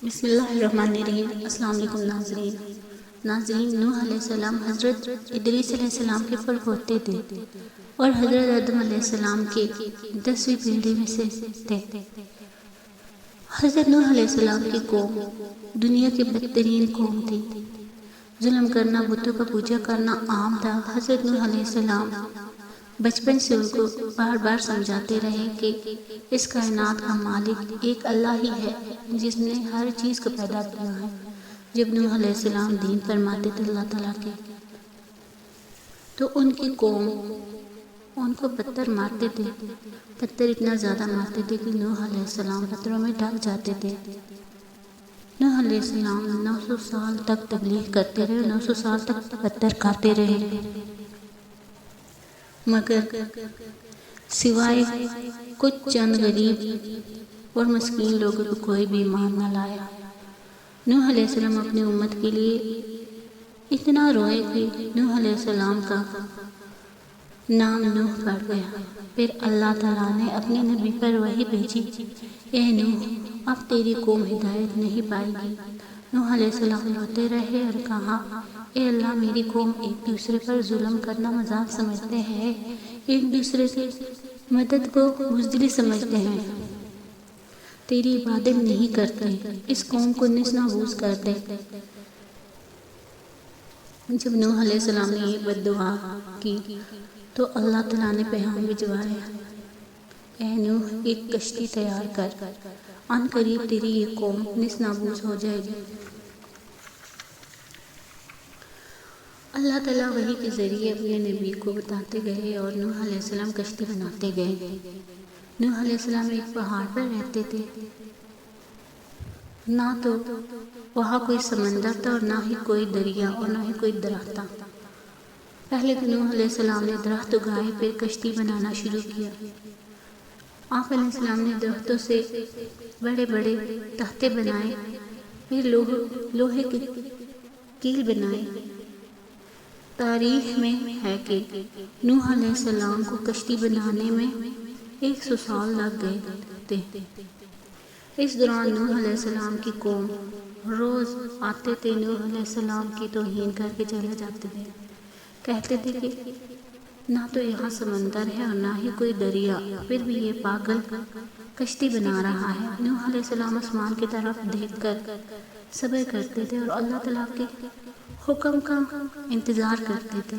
بسم اللہ الرحمن الرحیم۔ السلام علیکم ناظرین، نوح علیہ السلام حضرت ادریس علیہ السلام کے پر ہوتے تھے اور حضرت آدم علیہ السلام کے 10ویں پیڑھی میں سے تھے۔ حضرت نوح علیہ السلام کی قوم دنیا کی بدترین قوم تھی۔ ظلم کرنا، بتوں کا پوجا کرنا عام تھا۔ حضرت نوح علیہ السلام بچپن سے ان کو بار بار سمجھاتے رہے کہ اس کائنات کا مالک ایک اللہ ہی ہے جس نے ہر چیز کو پیدا کیا ہے۔ جب نوح علیہ السلام دین فرماتے تھے اللہ تعالیٰ کے، تو ان کی قوم ان کو پتھر مارتے تھے۔ پتھر اتنا زیادہ مارتے تھے کہ نوح علیہ السلام پتھروں میں ڈھک جاتے تھے۔ نوح علیہ السلام 900 سال تک تبلیغ کرتے رہے، 900 سال تک پتھر کھاتے رہے، مگر سوائے کچھ چند غریب اور مسکین لوگوں کو کوئی بھی ایمان نہ لایا۔ نوح علیہ السلام اپنی امت کے لیے اتنا روئے کہ نوح علیہ السلام کا نام نوح پڑ گیا۔ پھر اللہ تعالیٰ نے اپنے نبی پر وحی بھیجی، اے نوح، اب تیری قوم ہدایت نہیں پائے گی۔ نوح علیہ السلام روتے رہے اور کہا، اے اللہ، میری قوم ایک دوسرے پر ظلم کرنا مذاق سمجھتے ہیں، ایک دوسرے کی مدد کو بزدلی سمجھتے ہیں، تیری عبادت نہیں کرتے، اس قوم کو نیز نابود کر دے۔ جب نوح علیہ السلام نے یہ بد دعا کی تو اللہ تعالیٰ نے پیغام بھجوایا، اے نوح، ایک کشتی تیار کر، ان قریب تیری یہ قوم نیز نابود ہو جائے گی۔ اللہ تعالیٰ وحی کے ذریعے اپنے نبی کو بتاتے گئے اور نوح علیہ السلام کشتی بناتے گئے۔ نوح علیہ السلام ایک پہاڑ پر رہتے تھے، نہ تو وہاں کوئی سمندر تھا اور نہ ہی کوئی دریا اور نہ ہی کوئی درخت تھا۔ پہلے تو نوح علیہ السلام نے درخت اگائے، پھر کشتی بنانا شروع کیا۔ آپ علیہ السلام نے درختوں سے بڑے بڑے تختے بنائے، پھر لوہے کے کیل بنائے۔ تاریخ میں ہے کہ نوح علیہ السلام کو کشتی بنانے میں 100 سال لگ گئے تھے۔ اس دوران نوح علیہ السلام کی قوم روز آتے تھے، نوح علیہ السلام کی توہین کر کے چلے جاتے تھے، کہتے تھے کہ نہ تو یہاں سمندر ہے اور نہ ہی کوئی دریا، پھر بھی یہ پاگل کشتی بنا رہا ہے۔ نوح علیہ السلام آسمان کی طرف دیکھ کر صبر کرتے تھے اور اللہ تعالیٰ کے حکم کا انتظار کرتے تھے۔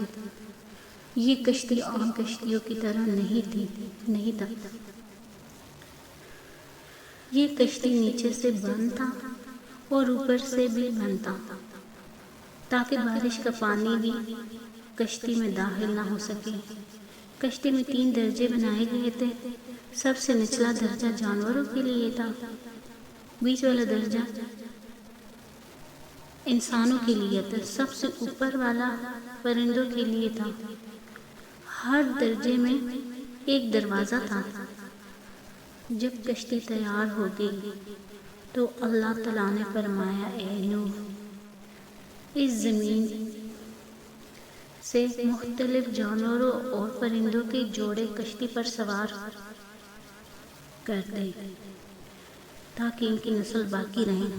یہ کشتی عام کشتیوں کی طرح نہیں تھا۔ یہ کشتی نیچے سے بند تھا اور اوپر سے بھی بند تھا، تاکہ بارش کا پانی بھی کشتی میں داخل نہ ہو سکے۔ کشتی میں 3 درجے بنائے گئے تھے۔ سب سے نچلا درجہ جانوروں کے لیے تھا، بیچ والا درجہ انسانوں کے لیے تھا، سب سے اوپر والا پرندوں کے لیے تھا۔ ہر درجے میں ایک دروازہ تھا۔ جب کشتی تیار ہو گئی تو اللہ تعالیٰ نے فرمایا، اے نوح، اس زمین سے مختلف جانوروں اور پرندوں کے جوڑے کشتی پر سوار کر دے تاکہ ان کی نسل باقی رہے۔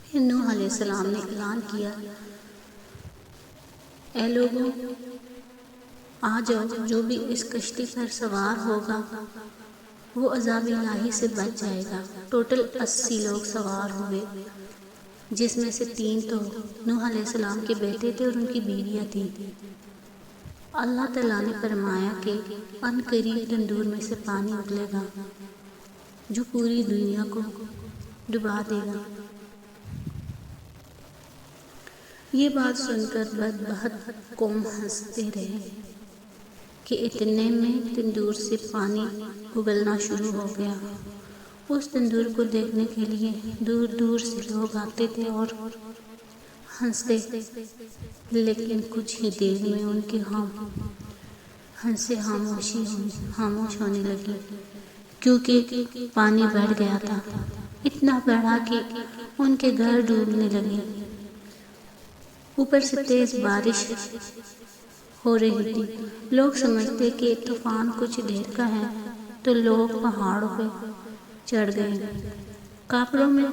پھر نوح علیہ السلام نے اعلان کیا، اے لوگوں، آ جاؤ، جو بھی اس کشتی پر سوار ہوگا وہ عذاب الہی سے بچ جائے گا۔ ٹوٹل 80 لوگ سوار ہوئے، جس میں سے 3 تو نوح علیہ السلام کے بیٹے تھے اور ان کی بیویاں تھیں۔ اللہ تعالیٰ نے فرمایا کہ ان قریب تندور میں سے پانی اگلے گا جو پوری دنیا کو ڈبا دے گا۔ یہ بات سن کر بدبخت قوم ہنستے رہے کہ اتنے میں تندور سے پانی ابلنا شروع ہو گیا۔ اس تندور کو دیکھنے کے لیے دور دور سے لوگ آتے تھے اور ہنستے، لیکن کچھ ہی دیر میں ان کے ہنسی خاموش ہونے لگی، کیونکہ پانی بڑھ گیا تھا، اتنا بڑھا کہ ان کے گھر ڈوبنے لگے۔ اوپر سے تیز بارش ہو رہی تھی۔ لوگ سمجھتے کہ طوفان کچھ دیر کا ہے تو لوگ پہاڑوں پہ چڑھ گئے۔ کافروں میں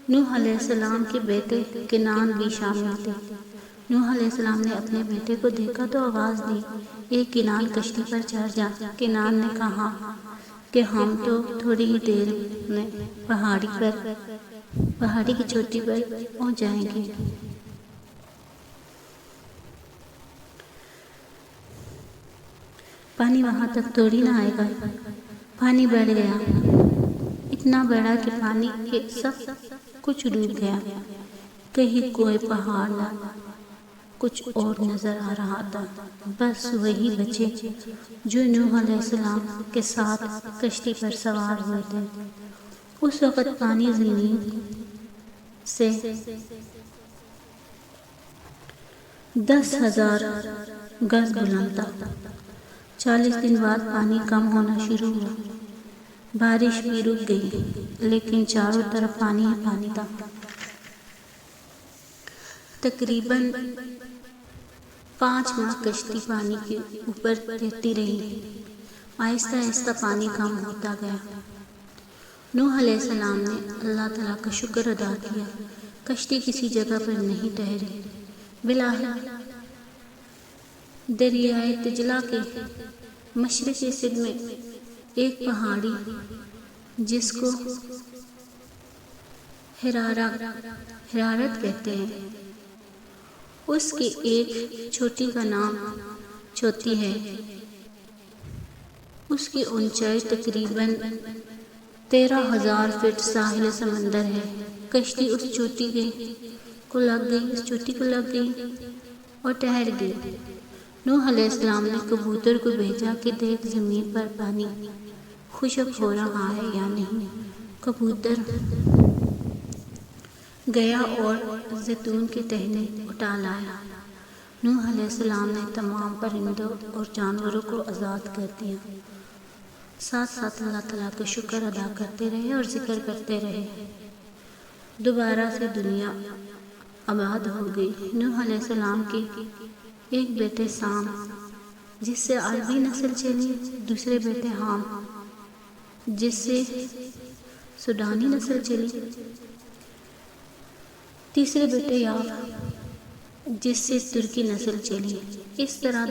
نوح علیہ السلام کے بیٹے کنعان بھی شامل تھے۔ نوح علیہ السلام نے اپنے بیٹے کو دیکھا تو آواز دی، اے کنعان کشتی پر چڑھ جا۔ کنعان نے کہا کہ ہم تو تھوڑی ہی دیر میں پہاڑی کی چوٹی پر پہنچ جائیں گے۔ پانی وہاں تک تھوڑی نہ آئے گا۔ پانی بڑھ گیا، اتنا بڑا کہ پانی کے سب کچھ ڈوب گیا۔ کہیں کوئی پہاڑ نہ کچھ اور نظر آ رہا تھا، بس وہی بچے جو نوح علیہ السلام کے ساتھ کشتی پر سوار ہوئے تھے۔ اس وقت پانی زمین سے 10,000 گز بلند تھا۔ 40 دن بعد پانی کم ہونا شروع ہوا، بارش بھی رک گئی، لیکن چاروں طرف پانی ہی پانی تھا۔ تقریباً 5 ماہ کشتی پانی کے اوپر تیرتی رہی۔ آہستہ آہستہ پانی کم ہوتا گیا۔ نوح علیہ السلام نے اللہ تعالیٰ کا شکر ادا کیا۔ کشتی کسی جگہ پر نہیں ٹھہری۔ بالآخر دریائے دجلہ کے مشرقی سرد میں ایک پہاڑی جس کو حرارت کہتے ہیں، اس کی ایک چوٹی کا نام چوتی ہے۔ اس کی اونچائی تقریباً 13,000 فٹ ساحل سمندر ہے۔ کشتی اس چوٹی کو لگ گئی اور ٹھہر گئی۔ نوح علیہ السلام نے کبوتر کو بھیجا کہ دیکھ زمین پر پانی خشک ہو رہا ہے یا نہیں۔ کبوتر گیا اور زیتون کے ٹہنی اٹھا لایا۔ نوح علیہ السلام نے تمام پرندوں اور جانوروں کو آزاد کر دیا۔ ساتھ ساتھ اللہ تعالیٰ کا شکر ادا کرتے رہے اور ذکر کرتے رہے۔ دوبارہ سے دنیا آباد ہو گئی۔ نوح علیہ السلام کے ایک بیٹے سام، جس سے عربی نسل چلی، دوسرے بیٹے حام، جس سے سوڈانی نسل چلی، تیسرے بیٹے یاف، جس سے ترکی نسل چلی۔ اس طرح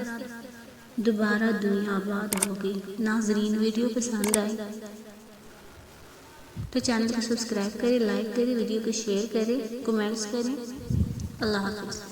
دوبارہ دنیا آباد ہو گئی۔ ناظرین، ویڈیو پسند آئی تو چینل کو سبسکرائب کریں، لائک کریں، ویڈیو کو شیئر کریں، کمنٹس کریں۔ اللہ حافظ۔